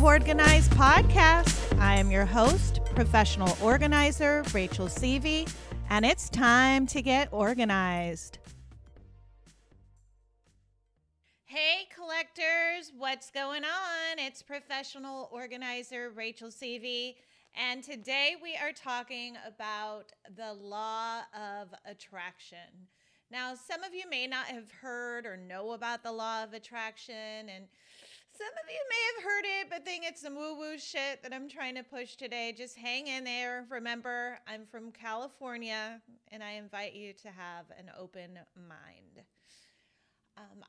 Hoardganize Podcast. I am your host, professional organizer Rachel Seavey, and it's time to get organized. Hey collectors, what's going on? It's professional organizer Rachel Seavey, and today we are talking about the law of attraction. Now, some of you may not have heard or know about the law of attraction, and some of you may have heard it, but think it's some woo-woo shit that I'm trying to push today. Just hang in there. Remember, I'm from California, and I invite you to have an open mind.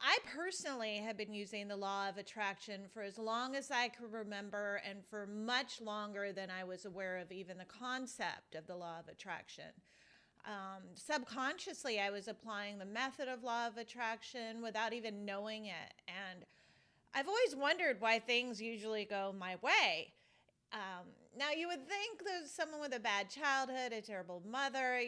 I personally have been using the law of attraction for as long as I can remember, and for much longer than I was aware of even the concept of the law of attraction. Subconsciously, I was applying the method of law of attraction without even knowing it. And I've always wondered why things usually go my way. Now, you would think that someone with a bad childhood, a terrible mother,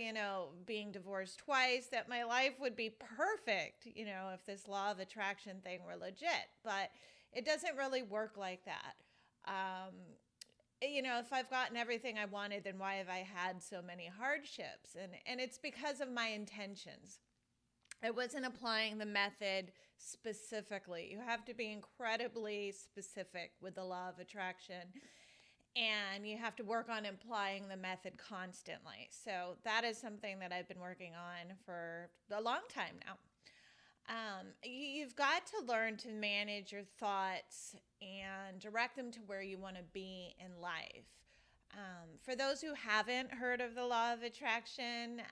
being divorced twice, that my life would be perfect, if this law of attraction thing were legit. But it doesn't really work like that. If I've gotten everything I wanted, then why have I had so many hardships? And it's because of my intentions. I wasn't applying the method specifically. You have to be incredibly specific with the law of attraction, and you have to work on applying the method constantly. So that is something that I've been working on for a long time now. You've got to learn to manage your thoughts and direct them to where you want to be in life. For those who haven't heard of the law of attraction,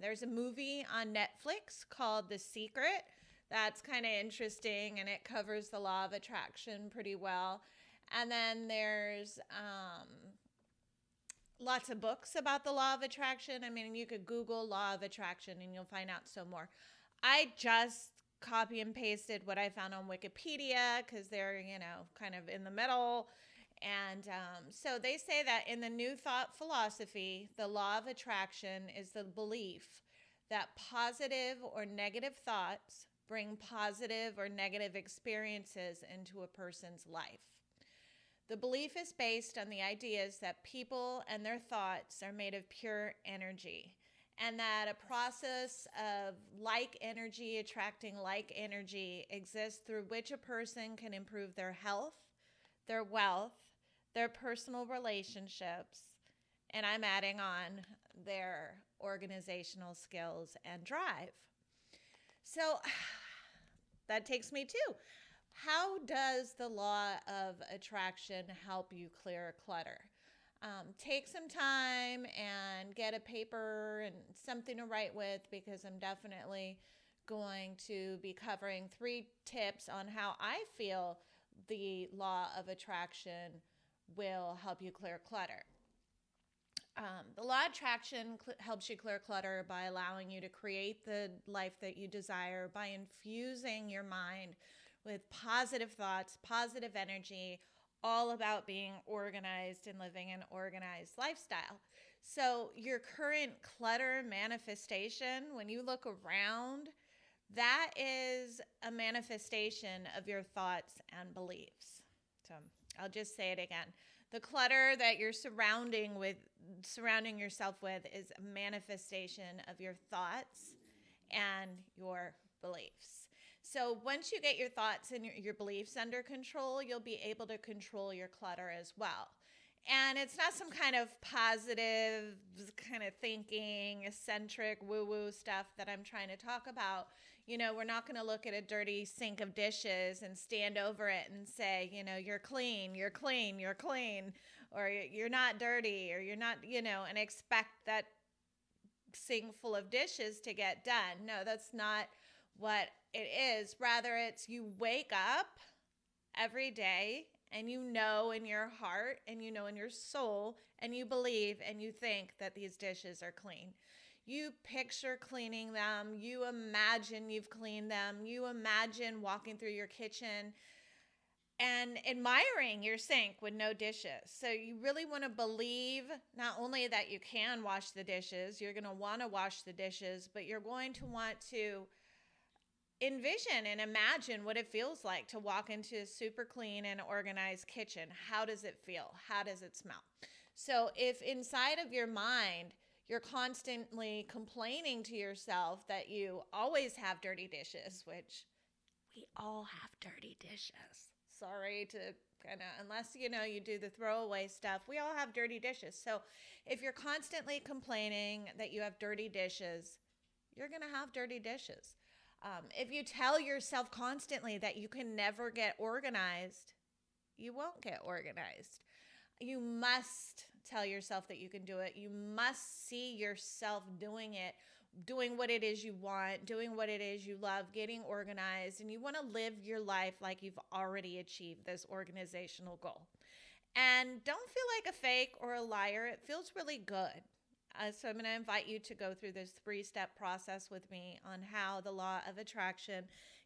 there's a movie on Netflix called The Secret. That's kind of interesting, and it covers the law of attraction pretty well. And then there's lots of books about the law of attraction. I mean, you could Google law of attraction and you'll find out some more. I just copy and pasted what I found on Wikipedia because they're, kind of in the middle. And so they say that in the New Thought philosophy, the law of attraction is the belief that positive or negative thoughts bring positive or negative experiences into a person's life. The belief is based on the ideas that people and their thoughts are made of pure energy, and that a process of like energy attracting like energy exists through which a person can improve their health, their wealth, their personal relationships, and I'm adding on their organizational skills and drive. So that takes me to, how does the law of attraction help you clear clutter? Take some time and get a paper and something to write with, because I'm definitely going to be covering 3 tips on how I feel the law of attraction will help you clear clutter. The law of attraction helps you clear clutter by allowing you to create the life that you desire, by infusing your mind with positive thoughts, positive energy, all about being organized and living an organized lifestyle. So your current clutter manifestation, when you look around, that is a manifestation of your thoughts and beliefs. So I'll just say it again. The clutter that you're surrounding yourself with is a manifestation of your thoughts and your beliefs. So once you get your thoughts and your beliefs under control, you'll be able to control your clutter as well. And it's not some kind of positive kind of thinking, eccentric, woo-woo stuff that I'm trying to talk about. We're not going to look at a dirty sink of dishes and stand over it and say, you're clean, you're clean, you're clean, or you're not dirty, or you're not, and expect that sink full of dishes to get done. No, that's not what it is. Rather, it's you wake up every day and in your heart and in your soul and you believe and you think that these dishes are clean. You picture cleaning them. You imagine you've cleaned them. You imagine walking through your kitchen and admiring your sink with no dishes. So you really want to believe not only that you can wash the dishes, you're going to want to wash the dishes, but you're going to want to envision and imagine what it feels like to walk into a super clean and organized kitchen. How does it feel? How does it smell? So if inside of your mind, you're constantly complaining to yourself that you always have dirty dishes, which we all have dirty dishes. Sorry to kind of, unless you do the throwaway stuff, we all have dirty dishes. So if you're constantly complaining that you have dirty dishes, you're going to have dirty dishes. If you tell yourself constantly that you can never get organized, you won't get organized. You must tell yourself that you can do it. You must see yourself doing it, doing what it is you want, doing what it is you love, getting organized, and you want to live your life like you've already achieved this organizational goal. And don't feel like a fake or a liar. It feels really good. So I'm going to invite you to go through this 3-step process with me on how the law of attraction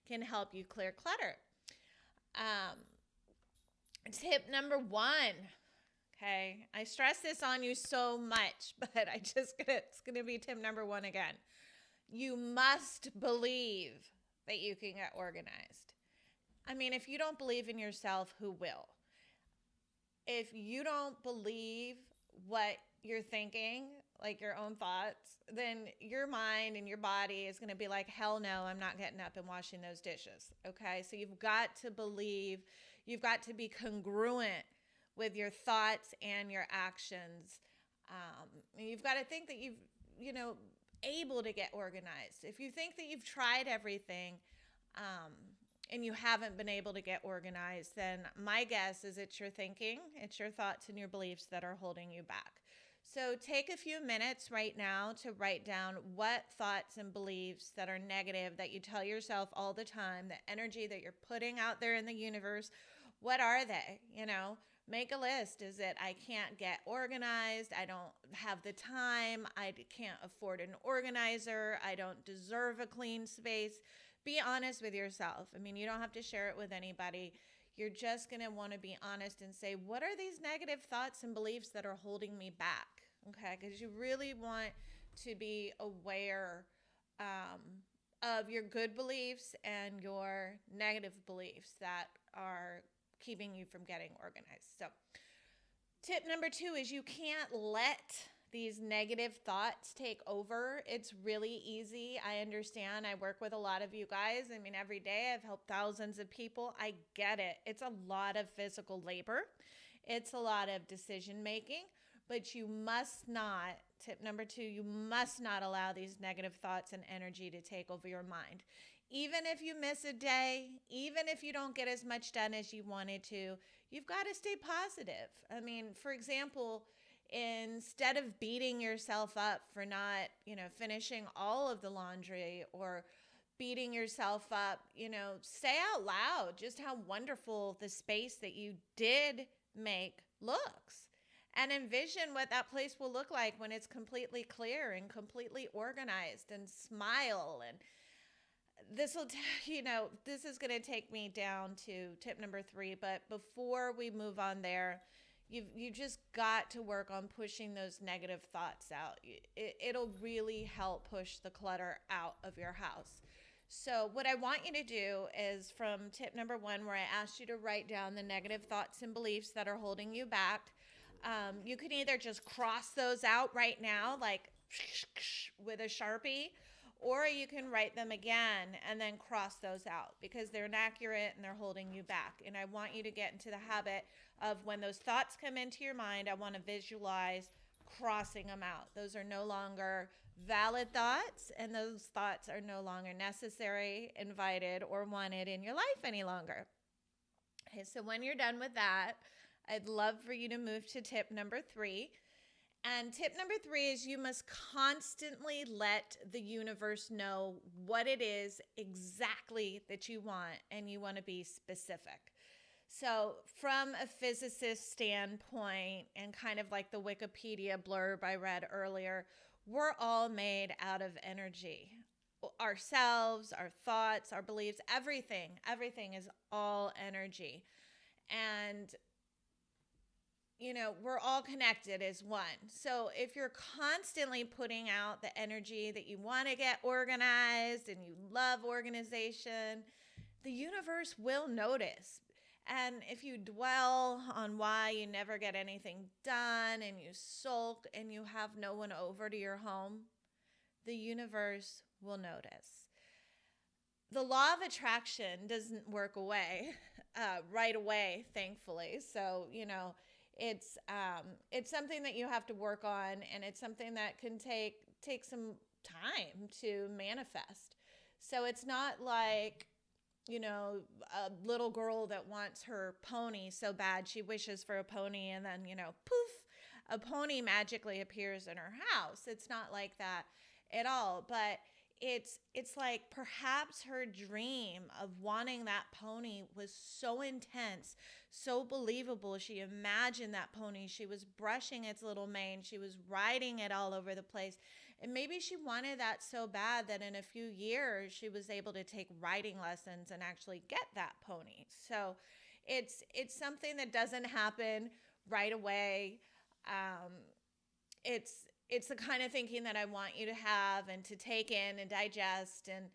can help you clear clutter. Tip number 1. Okay, I stress this on you so much, but it's going to be tip number 1 again. You must believe that you can get organized. I mean, if you don't believe in yourself, who will? If you don't believe what you're thinking, like your own thoughts, then your mind and your body is going to be like, hell no, I'm not getting up and washing those dishes. Okay, so you've got to believe, you've got to be congruent with your thoughts and your actions. You've got to think that able to get organized. If you think that you've tried everything and you haven't been able to get organized, then my guess is it's your thinking, it's your thoughts and your beliefs that are holding you back. So take a few minutes right now to write down what thoughts and beliefs that are negative that you tell yourself all the time, the energy that you're putting out there in the universe. What are they? Make a list. Is it, I can't get organized, I don't have the time, I can't afford an organizer, I don't deserve a clean space? Be honest with yourself. I mean, you don't have to share it with anybody. You're just going to want to be honest and say, what are these negative thoughts and beliefs that are holding me back? Okay, because you really want to be aware of your good beliefs and your negative beliefs that are keeping you from getting organized. So tip number 2 is you can't let these negative thoughts take over. It's really easy. I understand. I work with a lot of you guys. I mean, every day I've helped thousands of people. I get it. It's a lot of physical labor. It's a lot of decision making, but you must not, tip number 2, you must not allow these negative thoughts and energy to take over your mind. Even if you miss a day, even if you don't get as much done as you wanted to, you've got to stay positive. I mean, for example, instead of beating yourself up for not, finishing all of the laundry or beating yourself up, say out loud just how wonderful the space that you did make looks. And envision what that place will look like when it's completely clear and completely organized, and smile. And this is going to take me down to tip number 3. But before we move on there, you just got to work on pushing those negative thoughts out. It'll really help push the clutter out of your house. So what I want you to do is, from tip number 1, where I asked you to write down the negative thoughts and beliefs that are holding you back, you can either just cross those out right now, like with a Sharpie, or you can write them again and then cross those out because they're inaccurate and they're holding you back. And I want you to get into the habit of, when those thoughts come into your mind, I want to visualize crossing them out. Those are no longer valid thoughts, and those thoughts are no longer necessary, invited, or wanted in your life any longer. Okay, so when you're done with that, I'd love for you to move to tip number 3. And tip number 3 is you must constantly let the universe know what it is exactly that you want, and you want to be specific. So from a physicist standpoint, and kind of like the Wikipedia blurb I read earlier, we're all made out of energy. Ourselves, our thoughts, our beliefs, everything is all energy. And we're all connected as one. So if you're constantly putting out the energy that you want to get organized and you love organization, the universe will notice. And if you dwell on why you never get anything done and you sulk and you have no one over to your home, the universe will notice. The law of attraction doesn't work away right away, thankfully. So, it's something that you have to work on, and it's something that can take some time to manifest. So it's not like, a little girl that wants her pony so bad she wishes for a pony, and then, poof, a pony magically appears in her house. It's not like that at all. But it's like perhaps her dream of wanting that pony was so intense, so believable. She imagined that pony. She was brushing its little mane. She was riding it all over the place. And maybe she wanted that so bad that in a few years she was able to take riding lessons and actually get that pony. So it's something that doesn't happen right away. It's the kind of thinking that I want you to have and to take in and digest, and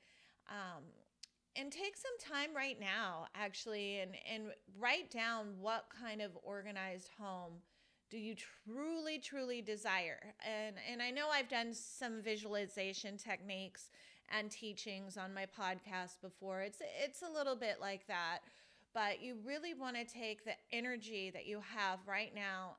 take some time right now, actually, and write down what kind of organized home do you truly, truly desire. And I know I've done some visualization techniques and teachings on my podcast before. It's a little bit like that, but you really want to take the energy that you have right now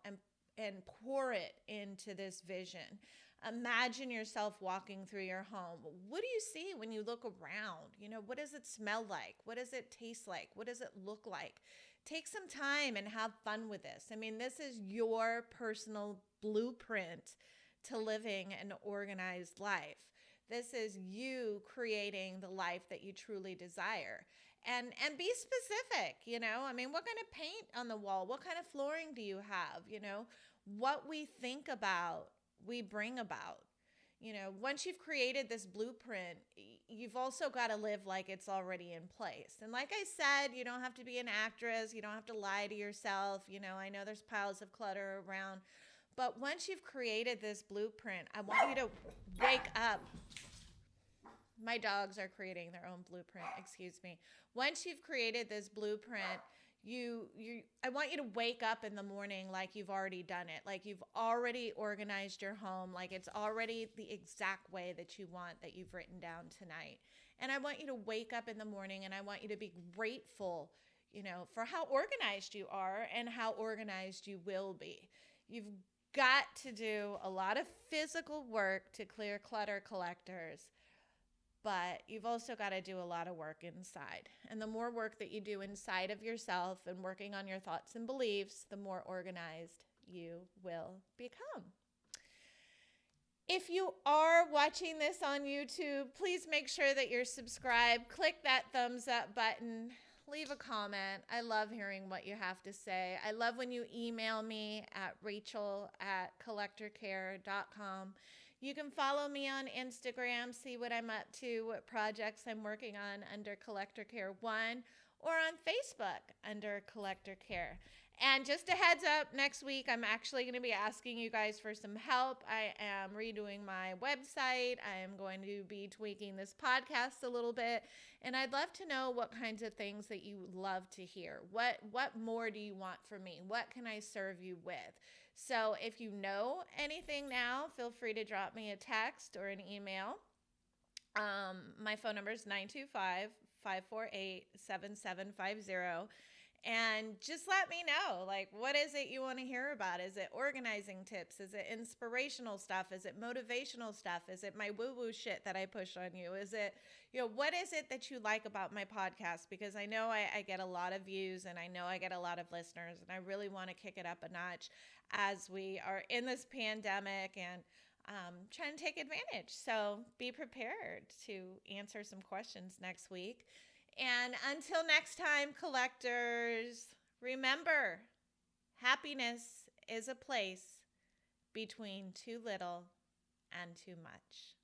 and pour it into this vision. Imagine yourself walking through your home. What do you see when you look around? What does it smell like? What does it taste like? What does it look like? Take some time and have fun with this. I mean, this is your personal blueprint to living an organized life. This is you creating the life that you truly desire. And be specific, I mean, what kind of paint on the wall? What kind of flooring do you have? What we think about, we bring about. Once you've created this blueprint, you've also got to live like it's already in place. And like I said, you don't have to be an actress. You don't have to lie to yourself. I know there's piles of clutter around. But once you've created this blueprint, I want you to wake up. My dogs are creating their own blueprint, excuse me. Once you've created this blueprint, I want you to wake up in the morning like you've already done it, like you've already organized your home, like it's already the exact way that you want, that you've written down tonight. And I want you to wake up in the morning and I want you to be grateful, for how organized you are and how organized you will be. You've got to do a lot of physical work to clear clutter collectors. But you've also got to do a lot of work inside. And the more work that you do inside of yourself and working on your thoughts and beliefs, the more organized you will become. If you are watching this on YouTube, please make sure that you're subscribed. Click that thumbs up button. Leave a comment. I love hearing what you have to say. I love when you email me at rachel@collectorcare.com. You can follow me on Instagram, see what I'm up to, what projects I'm working on under Collector Care 1, or on Facebook under Collector Care. And just a heads up, next week I'm actually going to be asking you guys for some help. I am redoing my website. I am going to be tweaking this podcast a little bit. And I'd love to know what kinds of things that you love to hear. What more do you want from me? What can I serve you with? So if you know anything now, feel free to drop me a text or an email. My phone number is 925-548-7750. And just let me know, like, what is it you want to hear about? Is it organizing tips? Is it inspirational stuff? Is it motivational stuff? Is it my woo-woo shit that I push on you? Is it, what is it that you like about my podcast? Because I know I get a lot of views and I know I get a lot of listeners, and I really want to kick it up a notch as we are in this pandemic and trying to take advantage. So be prepared to answer some questions next week. And until next time, collectors, remember, happiness is a place between too little and too much.